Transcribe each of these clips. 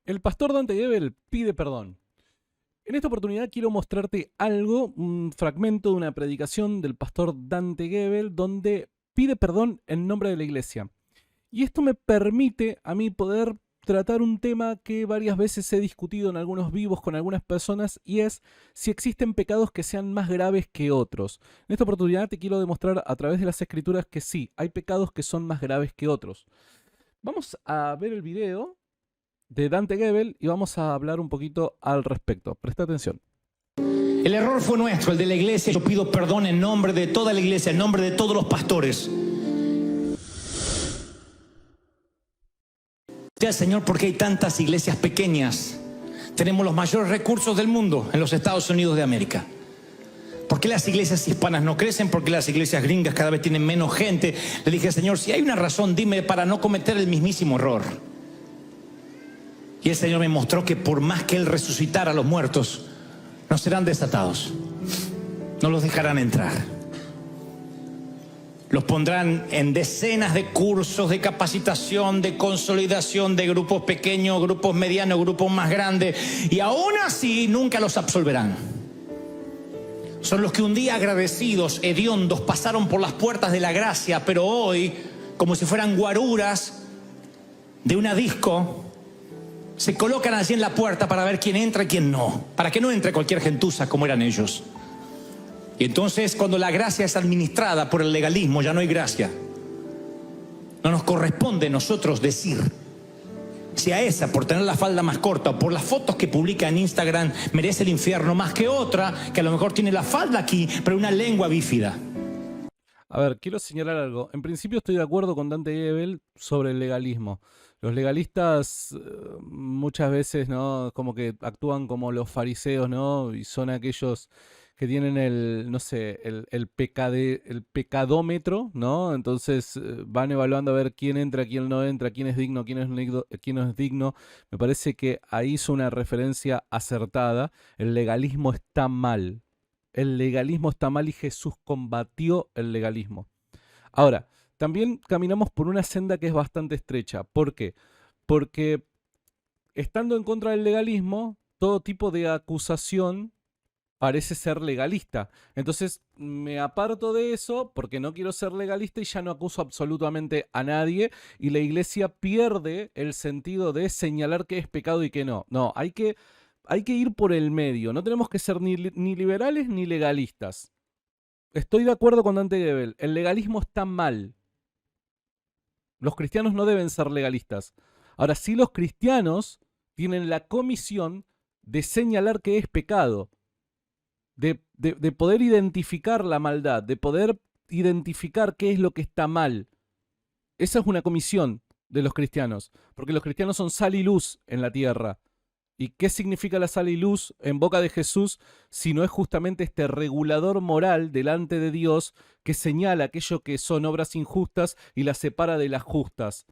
El pastor Dante Gebel pide perdón. En esta oportunidad quiero mostrarte algo, un fragmento de una predicación del pastor Dante Gebel donde pide perdón en nombre de la iglesia. Y esto me permite a mí poder tratar un tema que varias veces he discutido en algunos vivos con algunas personas y es si existen pecados que sean más graves que otros. En esta oportunidad te quiero demostrar a través de las escrituras que sí, hay pecados que son más graves que otros. Vamos a ver el video de Dante Gebel y vamos a hablar un poquito al respecto. Presta atención. El error fue nuestro, el de la iglesia. Yo pido perdón en nombre de toda la iglesia, en nombre de todos los pastores. Gracias, Señor, porque hay tantas iglesias pequeñas. Tenemos los mayores recursos del mundo en los Estados Unidos de América. ¿Por qué las iglesias hispanas no crecen? ¿Por qué las iglesias gringas cada vez tienen menos gente? Le dije, Señor, si hay una razón, dime para no cometer el mismísimo error. Y el Señor me mostró que por más que Él resucitara a los muertos, no serán desatados. No los dejarán entrar. Los pondrán en decenas de cursos de capacitación, de consolidación, de grupos pequeños, grupos medianos, grupos más grandes. Y aún así nunca los absolverán. Son los que un día agradecidos, hediondos, pasaron por las puertas de la gracia, pero hoy, como si fueran guaruras de una disco, se colocan allí en la puerta para ver quién entra y quién no, para que no entre cualquier gentuza como eran ellos. Y entonces, cuando la gracia es administrada por el legalismo, ya no hay gracia. No nos corresponde a nosotros decir si a esa, por tener la falda más corta o por las fotos que publica en Instagram, merece el infierno más que otra, que a lo mejor tiene la falda aquí, pero una lengua bífida. A ver, quiero señalar algo. En principio estoy de acuerdo con Dante Gebel sobre el legalismo. Los legalistas muchas veces, ¿no? Como que actúan como los fariseos, ¿no? Y son aquellos que tienen el, no sé, el pecadómetro, ¿no? Entonces van evaluando a ver quién entra, quién no entra, quién es digno, quién no es digno. Me parece que ahí hizo una referencia acertada. El legalismo está mal. El legalismo está mal y Jesús combatió el legalismo. Ahora, también caminamos por una senda que es bastante estrecha. ¿Por qué? Porque estando en contra del legalismo, todo tipo de acusación parece ser legalista. Entonces me aparto de eso porque no quiero ser legalista y ya no acuso absolutamente a nadie y la iglesia pierde el sentido de señalar qué es pecado y qué no. No, hay que ir por el medio. No tenemos que ser ni liberales ni legalistas. Estoy de acuerdo con Dante Gebel. El legalismo está mal. Los cristianos no deben ser legalistas. Ahora sí, los cristianos tienen la comisión de señalar qué es pecado, de poder identificar la maldad, de poder identificar qué es lo que está mal. Esa es una comisión de los cristianos, porque los cristianos son sal y luz en la tierra. ¿Y qué significa la sal y luz en boca de Jesús si no es justamente este regulador moral delante de Dios que señala aquello que son obras injustas y las separa de las justas?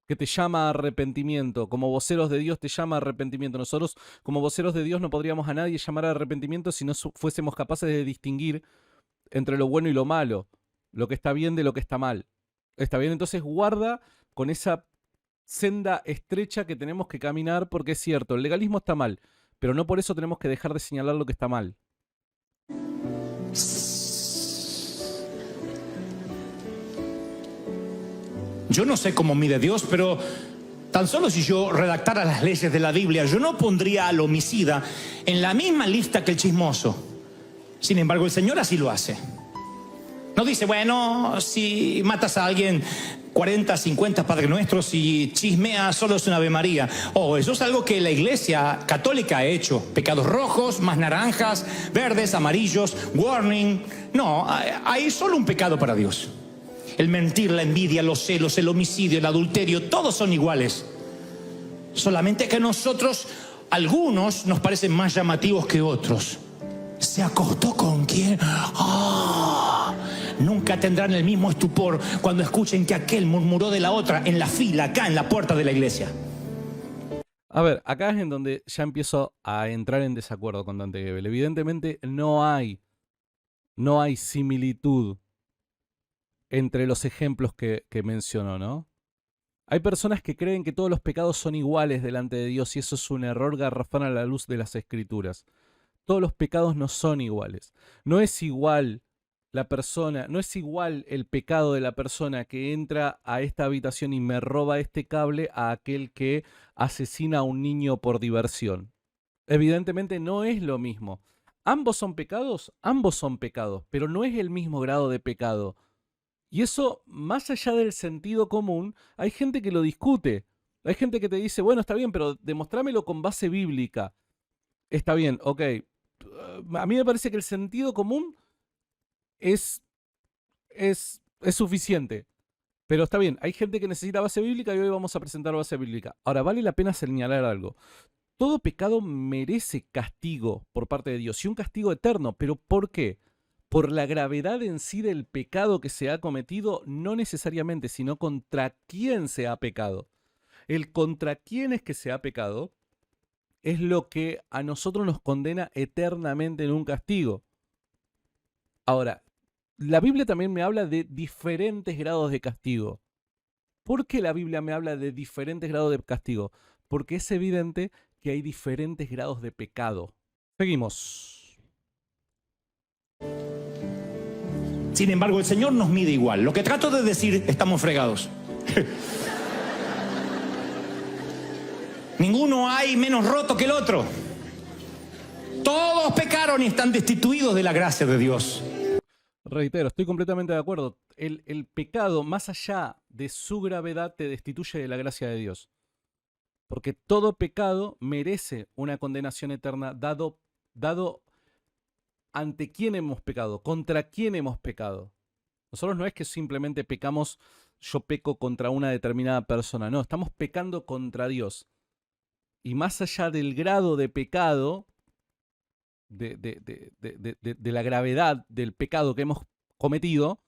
Que te llama a arrepentimiento, como voceros de Dios te llama a arrepentimiento. Nosotros como voceros de Dios no podríamos a nadie llamar a arrepentimiento si no fuésemos capaces de distinguir entre lo bueno y lo malo, lo que está bien de lo que está mal. ¿Está bien? Entonces guarda con esa senda estrecha que tenemos que caminar porque es cierto, el legalismo está mal, pero no por eso tenemos que dejar de señalar lo que está mal. Yo no sé cómo mide Dios, pero tan solo si yo redactara las leyes de la Biblia, yo no pondría al homicida en la misma lista que el chismoso. Sin embargo, el Señor así lo hace. No dice, bueno, si matas a alguien 40, 50 Padre Nuestros y chismeas, solo es una Ave María. Oh, eso es algo que la Iglesia Católica ha hecho. Pecados rojos, más naranjas, verdes, amarillos, warning. No, hay solo un pecado para Dios. El mentir, la envidia, los celos, el homicidio, el adulterio, todos son iguales. Solamente que a nosotros, algunos nos parecen más llamativos que otros. ¿Se acostó con quién? ¡Ah! Nunca tendrán el mismo estupor cuando escuchen que aquel murmuró de la otra en la fila, acá en la puerta de la iglesia. A ver, acá es en donde ya empiezo a entrar en desacuerdo con Dante Gebel. Evidentemente no hay similitud entre los ejemplos que mencionó, ¿no? Hay personas que creen que todos los pecados son iguales delante de Dios y eso es un error garrafal a la luz de las Escrituras. Todos los pecados no son iguales. No es igual la persona, no es igual el pecado de la persona que entra a esta habitación y me roba este cable a aquel que asesina a un niño por diversión. Evidentemente no es lo mismo. Ambos son pecados, pero no es el mismo grado de pecado. Y eso, más allá del sentido común, hay gente que lo discute. Hay gente que te dice, bueno, está bien, pero demostrámelo con base bíblica. Está bien, ok. A mí me parece que el sentido común es suficiente. Pero está bien, hay gente que necesita base bíblica y hoy vamos a presentar base bíblica. Ahora, vale la pena señalar algo. Todo pecado merece castigo por parte de Dios y un castigo eterno. ¿Pero por qué? Por la gravedad en sí del pecado que se ha cometido, no necesariamente, sino contra quién se ha pecado. El contra quién es que se ha pecado es lo que a nosotros nos condena eternamente en un castigo. Ahora, la Biblia también me habla de diferentes grados de castigo. ¿Por qué la Biblia me habla de diferentes grados de castigo? Porque es evidente que hay diferentes grados de pecado. Seguimos. Sin embargo, el Señor nos mide igual. Lo que trato de decir, estamos fregados. Ninguno hay menos roto que el otro. Todos pecaron y están destituidos de la gracia de Dios. Reitero, estoy completamente de acuerdo. El pecado, más allá de su gravedad, te destituye de la gracia de Dios. Porque todo pecado merece una condenación eterna dado ante quién hemos pecado, contra quién hemos pecado. Nosotros no es que simplemente pecamos, yo peco contra una determinada persona, no, estamos pecando contra Dios. Y más allá del grado de pecado, de la gravedad del pecado que hemos cometido,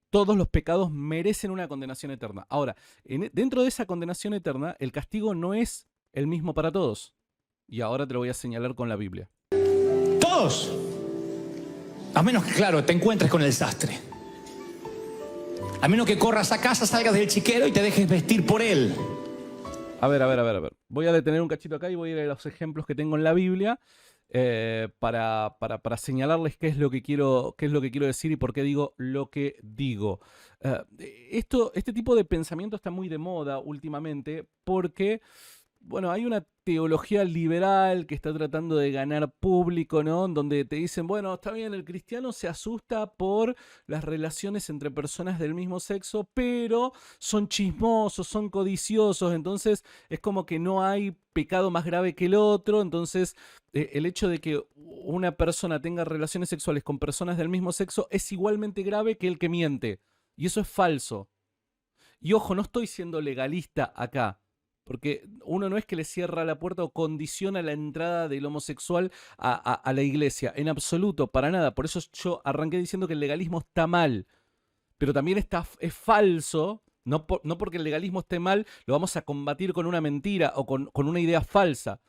todos los pecados merecen una condenación eterna. Ahora, dentro de esa condenación eterna, el castigo no es el mismo para todos. Y ahora te lo voy a señalar con la Biblia. Todos. A menos que, claro, te encuentres con el sastre. A menos que corras a casa, salgas del chiquero y te dejes vestir por él. A ver. Voy a detener un cachito acá y voy a ir a los ejemplos que tengo en la Biblia para señalarles qué es lo que quiero decir y por qué digo lo que digo. Este tipo de pensamiento está muy de moda últimamente porque, bueno, hay una teología liberal que está tratando de ganar público, ¿no? Donde te dicen, bueno, está bien, el cristiano se asusta por las relaciones entre personas del mismo sexo, pero son chismosos, son codiciosos, entonces es como que no hay pecado más grave que el otro, entonces el hecho de que una persona tenga relaciones sexuales con personas del mismo sexo es igualmente grave que el que miente. Y eso es falso. Y ojo, no estoy siendo legalista acá. Porque uno no es que le cierra la puerta o condiciona la entrada del homosexual a la iglesia. En absoluto, para nada. Por eso yo arranqué diciendo que el legalismo está mal. Pero también es falso. No porque el legalismo esté mal, lo vamos a combatir con una mentira o con una idea falsa.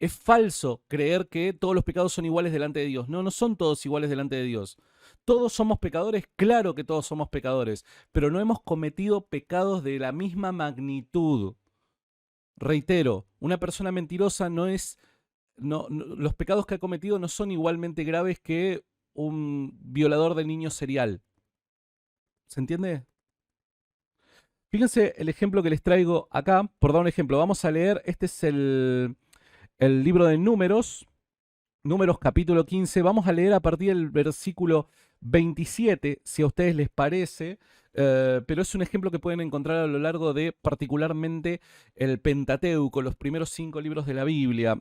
Es falso creer que todos los pecados son iguales delante de Dios. No, no son todos iguales delante de Dios. ¿Todos somos pecadores? Claro que todos somos pecadores. Pero no hemos cometido pecados de la misma magnitud. Reitero, una persona mentirosa los pecados que ha cometido no son igualmente graves que un violador de niños serial. ¿Se entiende? Fíjense el ejemplo que les traigo acá. Por dar un ejemplo, vamos a leer, este es el libro de Números capítulo 15. Vamos a leer a partir del versículo 27, si a ustedes les parece. Pero es un ejemplo que pueden encontrar a lo largo de particularmente el Pentateuco, los primeros 5 libros de la Biblia,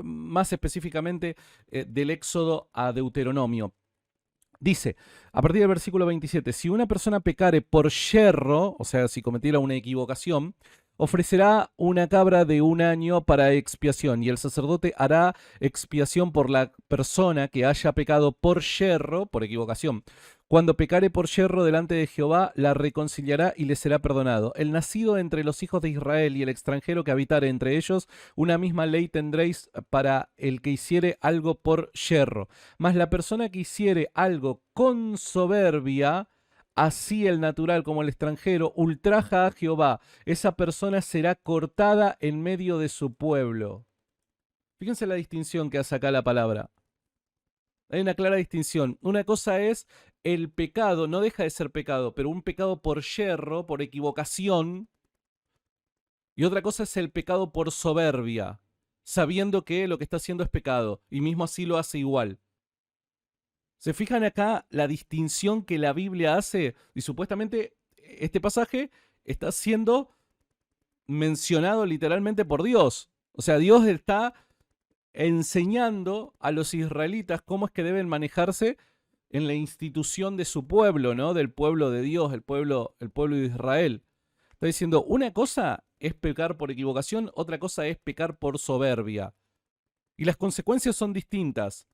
más específicamente del Éxodo a Deuteronomio. Dice, a partir del versículo 27, si una persona pecare por yerro, o sea, si cometiera una equivocación, ofrecerá una cabra de 1 año para expiación, y el sacerdote hará expiación por la persona que haya pecado por yerro, por equivocación. Cuando pecare por yerro delante de Jehová, la reconciliará y le será perdonado. El nacido entre los hijos de Israel y el extranjero que habitare entre ellos, una misma ley tendréis para el que hiciere algo por yerro. Mas la persona que hiciere algo con soberbia, así el natural como el extranjero, ultraja a Jehová, esa persona será cortada en medio de su pueblo. Fíjense la distinción que hace acá la palabra. Hay una clara distinción. Una cosa es el pecado, no deja de ser pecado, pero un pecado por yerro, por equivocación. Y otra cosa es el pecado por soberbia, sabiendo que lo que está haciendo es pecado, y mismo así lo hace igual. ¿Se fijan acá la distinción que la Biblia hace? Y supuestamente este pasaje está siendo mencionado literalmente por Dios. O sea, Dios está enseñando a los israelitas cómo es que deben manejarse en la institución de su pueblo, ¿no? Del pueblo de Dios, el pueblo de Israel. Está diciendo, una cosa es pecar por equivocación, otra cosa es pecar por soberbia. Y las consecuencias son distintas.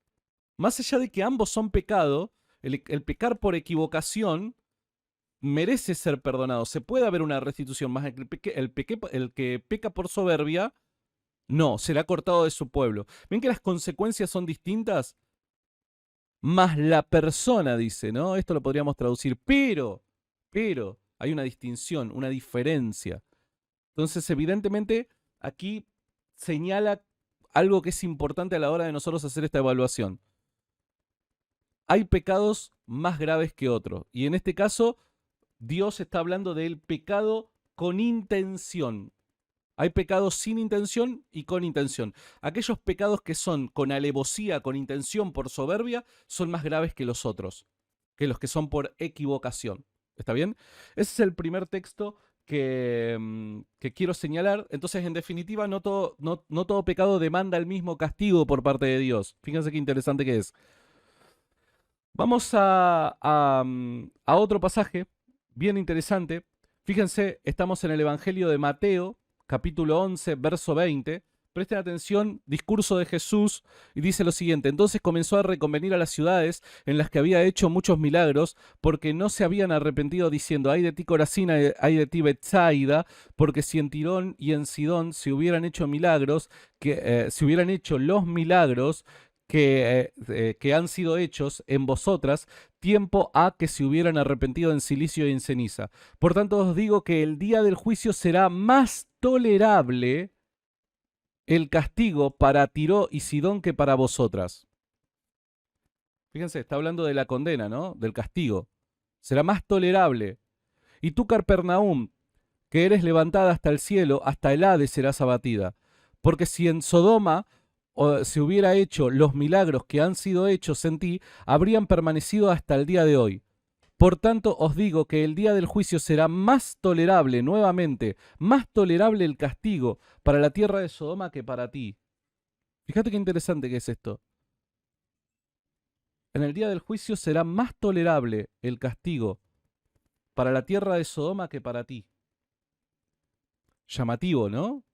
Más allá de que ambos son pecado, el pecar por equivocación merece ser perdonado. Se puede haber una restitución, más el que peca por soberbia, no, será cortado de su pueblo. ¿Ven que las consecuencias son distintas? Más la persona, dice, ¿no? Esto lo podríamos traducir, pero, hay una distinción, una diferencia. Entonces, evidentemente, aquí señala algo que es importante a la hora de nosotros hacer esta evaluación. Hay pecados más graves que otros. Y en este caso, Dios está hablando del pecado con intención. Hay pecados sin intención y con intención. Aquellos pecados que son con alevosía, con intención, por soberbia, son más graves que los otros, que los que son por equivocación. ¿Está bien? Ese es el primer texto que quiero señalar. Entonces, en definitiva, no todo pecado demanda el mismo castigo por parte de Dios. Fíjense qué interesante que es. Vamos a otro pasaje bien interesante. Fíjense, estamos en el Evangelio de Mateo, capítulo 11, verso 20. Presten atención, discurso de Jesús, y dice lo siguiente: entonces comenzó a reconvenir a las ciudades en las que había hecho muchos milagros, porque no se habían arrepentido, diciendo: ay de ti Corazín, ay de ti Betsaida, porque si en Tirón y en Sidón se hubieran hecho milagros, se hubieran hecho los milagros que han sido hechos en vosotras, tiempo ha que se hubieran arrepentido en silicio y en ceniza. Por tanto os digo que el día del juicio será más tolerable el castigo para Tiro y Sidón que para vosotras. Fíjense, está hablando de la condena, ¿no? Del castigo. Será más tolerable. Y tú, Capernaum, que eres levantada hasta el cielo, hasta el Hades serás abatida. Porque si en Sodoma se hubiera hecho los milagros que han sido hechos en ti, habrían permanecido hasta el día de hoy. Por tanto, os digo que el día del juicio será más tolerable, nuevamente, más tolerable el castigo para la tierra de Sodoma que para ti. Fíjate qué interesante que es esto. En el día del juicio será más tolerable el castigo para la tierra de Sodoma que para ti. Llamativo, ¿no?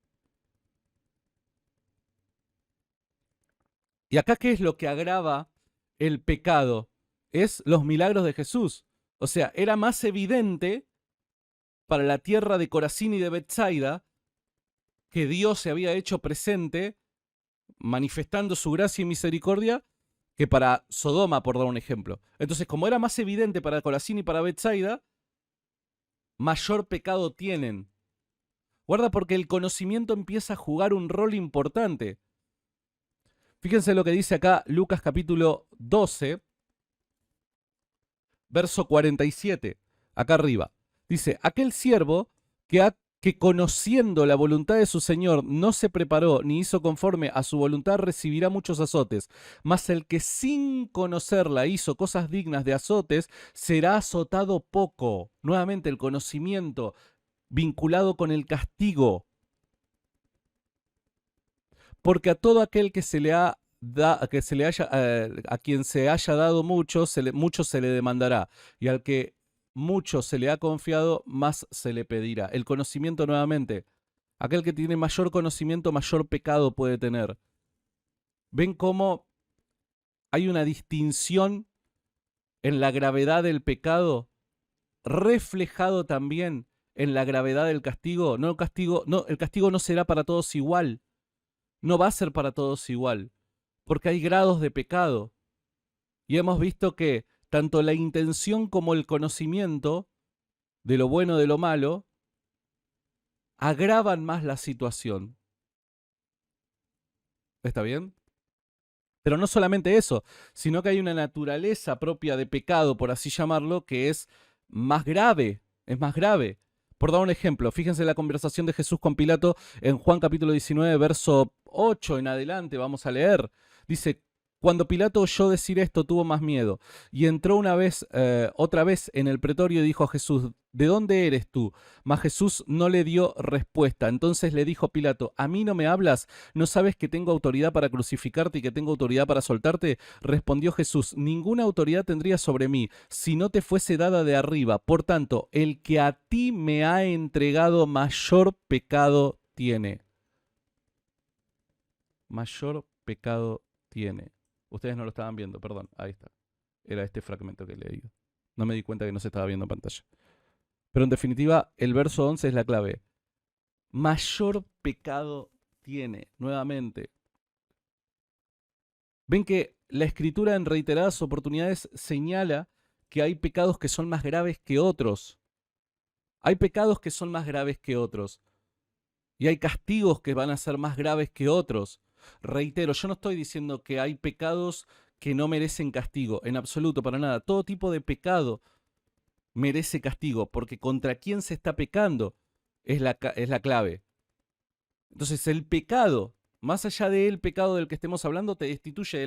Y acá, ¿qué es lo que agrava el pecado? Es los milagros de Jesús. O sea, era más evidente para la tierra de Corazín y de Betsaida que Dios se había hecho presente, manifestando su gracia y misericordia, que para Sodoma, por dar un ejemplo. Entonces, como era más evidente para Corazín y para Betsaida, mayor pecado tienen. Guarda, porque el conocimiento empieza a jugar un rol importante. Fíjense lo que dice acá Lucas capítulo 12, verso 47, acá arriba. Dice: aquel siervo que conociendo la voluntad de su señor no se preparó ni hizo conforme a su voluntad recibirá muchos azotes, mas el que sin conocerla hizo cosas dignas de azotes será azotado poco. Nuevamente el conocimiento vinculado con el castigo. Porque a todo aquel que se le ha a quien se haya dado mucho se le demandará, y al que mucho se le ha confiado, más se le pedirá. El conocimiento, nuevamente, aquel que tiene mayor conocimiento, mayor pecado puede tener. ¿Ven cómo hay una distinción en la gravedad del pecado, reflejado también en la gravedad del castigo? El castigo no será para todos igual. No va a ser para todos igual, porque hay grados de pecado. Y hemos visto que tanto la intención como el conocimiento de lo bueno, de lo malo, agravan más la situación. ¿Está bien? Pero no solamente eso, sino que hay una naturaleza propia de pecado, por así llamarlo, que es más grave, es más grave. Por dar un ejemplo, fíjense la conversación de Jesús con Pilato en Juan capítulo 19, verso 8 en adelante, vamos a leer. Dice, cuando Pilato oyó decir esto, tuvo más miedo, y entró otra vez en el pretorio y dijo a Jesús, ¿de dónde eres tú? Mas Jesús no le dio respuesta. Entonces le dijo Pilato, ¿a mí no me hablas? ¿No sabes que tengo autoridad para crucificarte y que tengo autoridad para soltarte? Respondió Jesús, ninguna autoridad tendría sobre mí si no te fuese dada de arriba. Por tanto, el que a ti me ha entregado mayor pecado tiene. Mayor pecado tiene. Ustedes no lo estaban viendo, perdón, ahí está. Era este fragmento que he leído. No me di cuenta que no se estaba viendo en pantalla. Pero en definitiva, el verso 11 es la clave. Mayor pecado tiene, nuevamente. Ven que la Escritura en reiteradas oportunidades señala que hay pecados que son más graves que otros. Hay pecados que son más graves que otros. Y hay castigos que van a ser más graves que otros. Reitero, yo no estoy diciendo que hay pecados que no merecen castigo, en absoluto, para nada. Todo tipo de pecado merece castigo, porque contra quién se está pecando es la clave. Entonces el pecado, más allá del pecado del que estemos hablando, te destituye de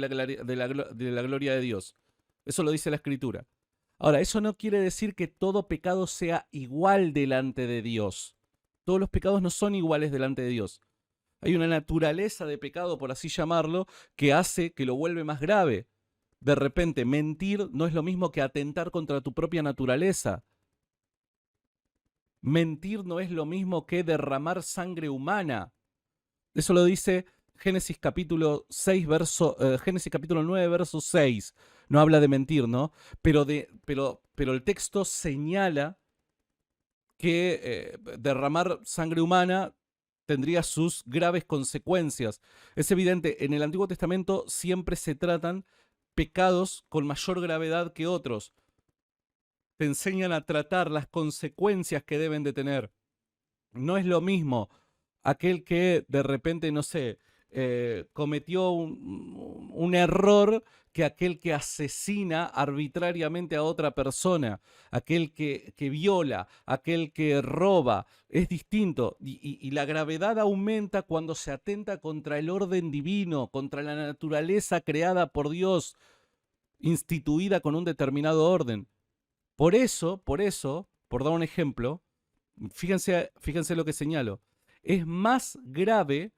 la gloria de Dios. Eso lo dice la Escritura. Ahora, eso no quiere decir que todo pecado sea igual delante de Dios. Todos los pecados no son iguales delante de Dios. Hay una naturaleza de pecado, por así llamarlo, que hace que lo vuelve más grave. De repente, mentir no es lo mismo que atentar contra tu propia naturaleza. Mentir no es lo mismo que derramar sangre humana. Eso lo dice Génesis capítulo 9, verso 6. No habla de mentir, ¿no? Pero el texto señala que derramar sangre humana tendría sus graves consecuencias. Es evidente, en el Antiguo Testamento siempre se tratan pecados con mayor gravedad que otros. Te enseñan a tratar las consecuencias que deben de tener. No es lo mismo aquel que de repente, no sé, cometió un error que aquel que asesina arbitrariamente a otra persona, aquel que viola, aquel que roba. Es distinto y la gravedad aumenta cuando se atenta contra el orden divino, contra la naturaleza creada por Dios, instituida con un determinado orden. Por eso, por dar un ejemplo, fíjense lo que señalo, es más grave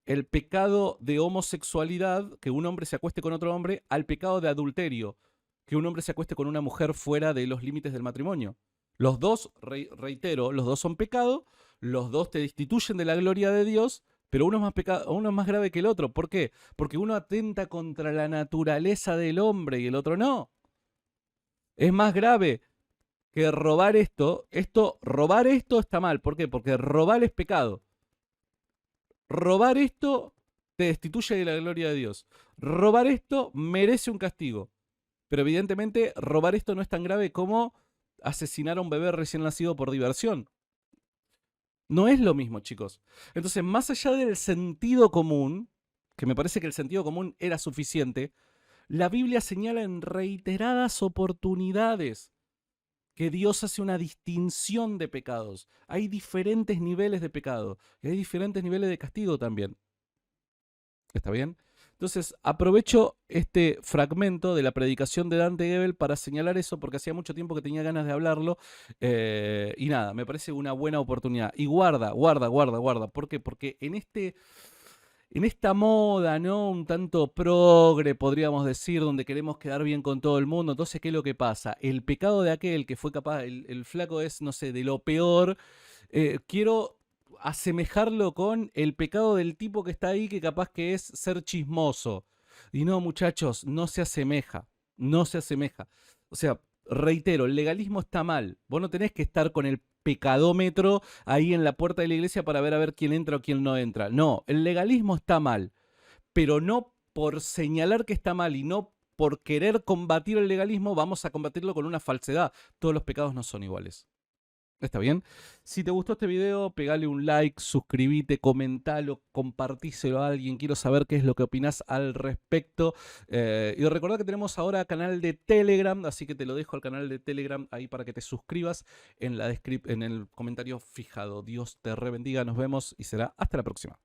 el pecado de homosexualidad, que un hombre se acueste con otro hombre, al pecado de adulterio, que un hombre se acueste con una mujer fuera de los límites del matrimonio. Los dos, reitero, los dos son pecado, los dos te destituyen de la gloria de Dios, pero uno es más grave que el otro. ¿Por qué? Porque uno atenta contra la naturaleza del hombre y el otro no. Es más grave que robar esto está mal. ¿Por qué? Porque robar es pecado. Robar esto te destituye de la gloria de Dios. Robar esto merece un castigo. Pero evidentemente robar esto no es tan grave como asesinar a un bebé recién nacido por diversión. No es lo mismo, chicos. Entonces, más allá del sentido común, que me parece que el sentido común era suficiente, la Biblia señala en reiteradas oportunidades que Dios hace una distinción de pecados. Hay diferentes niveles de pecado y hay diferentes niveles de castigo también. ¿Está bien? Entonces, aprovecho este fragmento de la predicación de Dante Gebel para señalar eso, porque hacía mucho tiempo que tenía ganas de hablarlo. Y nada, me parece una buena oportunidad. Y guarda. ¿Por qué? Porque en esta moda, ¿no? Un tanto progre, podríamos decir, donde queremos quedar bien con todo el mundo. Entonces, ¿qué es lo que pasa? El pecado de aquel que fue capaz, el flaco es, no sé, de lo peor. Quiero asemejarlo con el pecado del tipo que está ahí, que capaz que es ser chismoso. Y no, muchachos, no se asemeja. No se asemeja. O sea, reitero, el legalismo está mal. Vos no tenés que estar con el pecadómetro ahí en la puerta de la iglesia para ver quién entra o quién no entra. No, el legalismo está mal, pero no por señalar que está mal y no por querer combatir el legalismo, vamos a combatirlo con una falsedad. Todos los pecados no son iguales. ¿Está bien? Si te gustó este video, pegale un like, suscríbete, comentalo, compartíselo a alguien. Quiero saber qué es lo que opinás al respecto. Y recordá que tenemos ahora canal de Telegram, así que te lo dejo al canal de Telegram ahí para que te suscribas en el comentario fijado. Dios te rebendiga, nos vemos y será hasta la próxima.